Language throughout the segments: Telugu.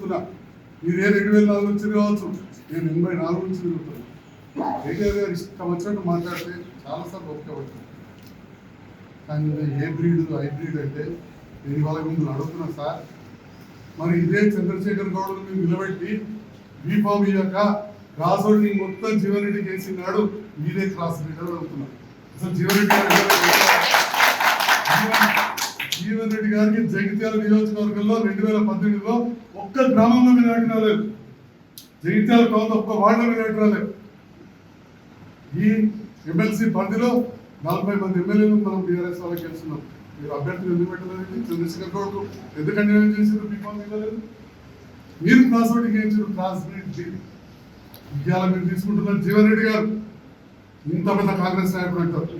చెప్తున్నా. మీరే 2004 నుంచి కావచ్చు, నేను 84 నుంచి తిరుగుతున్నా. కేటీఆర్ గారు ఇష్టం వచ్చినట్టు మాట్లాడితే చాలాసార్లు ఒప్పుకోబడుతుంది. కానీ ఏ బ్రీడ్ హైబ్రిడ్ అంటే నేను ఇవాళ మిమ్మల్ని అడుగుతున్నా సార్. మరి ఇదే చంద్రశేఖర్ గౌడ్ మీరు నిలబెట్టి బీఫామ్ ఇయ్యాక క్రాస్ ఓటింగ్ మొత్తం జీవన్ రెడ్డికి వేసినాడు. మీదే క్రాస్ రీడర్ అడుగుతున్నా. అసలు జీవన్ రెడ్డి గారికి జగిత్యాల నియోజకవర్గంలో 2018లో ఒక్క గ్రామంలో వినాయక రాలేదు. జగిత్యాల కొంత ఒక్క వార్డులో వినాయక రాలేదు. ఈ ఎమ్మెల్సీ పరిధిలో 40 మంది ఎమ్మెల్యేలు మనం టీఆర్ఎస్ వాళ్ళకి గెలుస్తున్నాం. మీరు అభ్యర్థులు ఎందుకు పెట్టలేదు? చంద్రశేఖర్ గౌడ్ ఎందుకు అన్యాయం చేసారు? బీఫామ్ ఇవ్వలేదు. మీరు క్రాస్ ఓటింగ్ వేయించారు. క్రాస్ బ్రీడ్ ఇవాళ మీరు తీసుకుంటున్నారు. జీవన్ రెడ్డి గారు ఇంత పెద్ద కాంగ్రెస్ నాయకుడు అంటారు.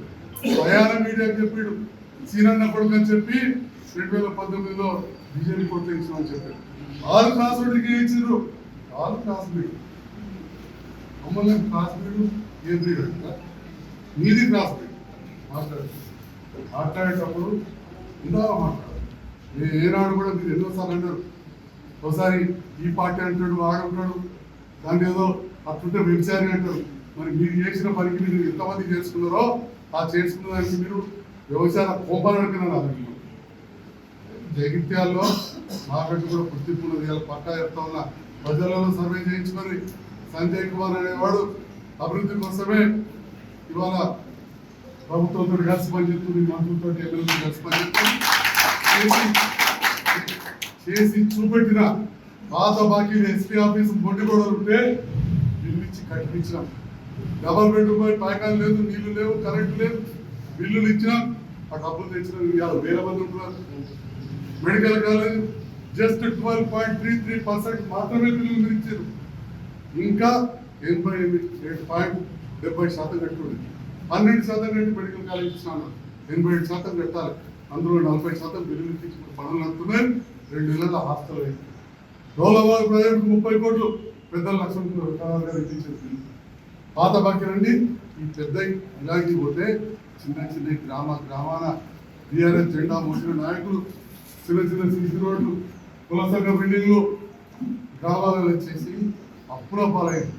ప్రయాణ మీడియాకి చెప్పాడు సీనన్న కొడుకు అని చెప్పి 2019లో బీజేపీ కొట్టేయించామని చెప్పారు. 6 క్రాస్ ఓటింగ్ వేయించారు. 6 క్రాస్ బ్రీడ్. మమ్మల్ని క్రాస్ బ్రీడ్ ఏ బ్రీడ్ అంటారా? మీది క్రాస్ బ్రీడ్. మాట్లాడేటప్పుడు ఇందా మాట్లాడాలి. ఏనాడు కూడా మీరు ఎన్నోసార్లు అంటారు. ఒకసారి ఈ పార్టీ అంటాడు, ఆడుంటాడు, దాన్ని ఏదో అట్లుంటే వ్యభిచారి అంటారు. మరి మీరు చేసిన పనికి మీరు ఎంతమంది చేసుకున్నారో ఆ చేసుకున్న దానికి మీరు వ్యవసాయ కోపాలు అడుగుతున్నారు. జగిత్యాల్లో మాకంటూ కూడా గుర్తింపు ఉన్నది. పక్కా చెప్తా ఉన్నా. ప్రజలలో సర్వే చేయించుకొని సంజయ్ కుమార్ అనేవాడు అభివృద్ధి కోసమే ఇవాళ ప్రభుత్వంతో కలిసి పనిచేస్తుంది, మంత్రులతో ఎమ్మెల్యేతో కలిసి పనిచేస్తుంది. చేసి చూపెట్టిన పాత బాకీలు ఎస్పీ ఆఫీస్ మొండిగోడలు ఉంటే బిల్లు ఇచ్చి కట్టించినాం. డబల్ బెడ్రూమ్ పాయకాలు లేదు, నీళ్లు లేవు, కరెంటు లేదు, బిల్లులు ఇచ్చినాం. ఆ డబ్బులు తెచ్చినాం. ఇవాళ 1000 మంది ఉంటున్నారు. మెడికల్ కాలేజ్ జస్ట్ 12.33% మాత్రమే బిల్లులు ఇచ్చారు. ఇంకా 87.70% కట్టుకోండి. 12% కట్టి మెడికల్ కాలేజ్ ఇచ్చినాను. 87% కట్టాలి. అందులో 40% బిల్లులు ఇచ్చి పనులు నడుతున్నాయి. 2 నెలల హాస్టల్ అయింది. డోలవాడ ప్రాజెక్టు 30 కోట్లు పెద్దలు లక్ష్మణ్ గారు ఇచ్చింది. పాత బాకీలండి ఈ పెద్ద ఇలాంటివి పోతే చిన్న చిన్న గ్రామాన టీఆర్ఎస్ జెండా మోసిన నాయకులు చిన్న సీసీ రోడ్లు, కుల సంఘ బిల్డింగ్లు గ్రామాలలో చేసి అప్పుల పాలైంది.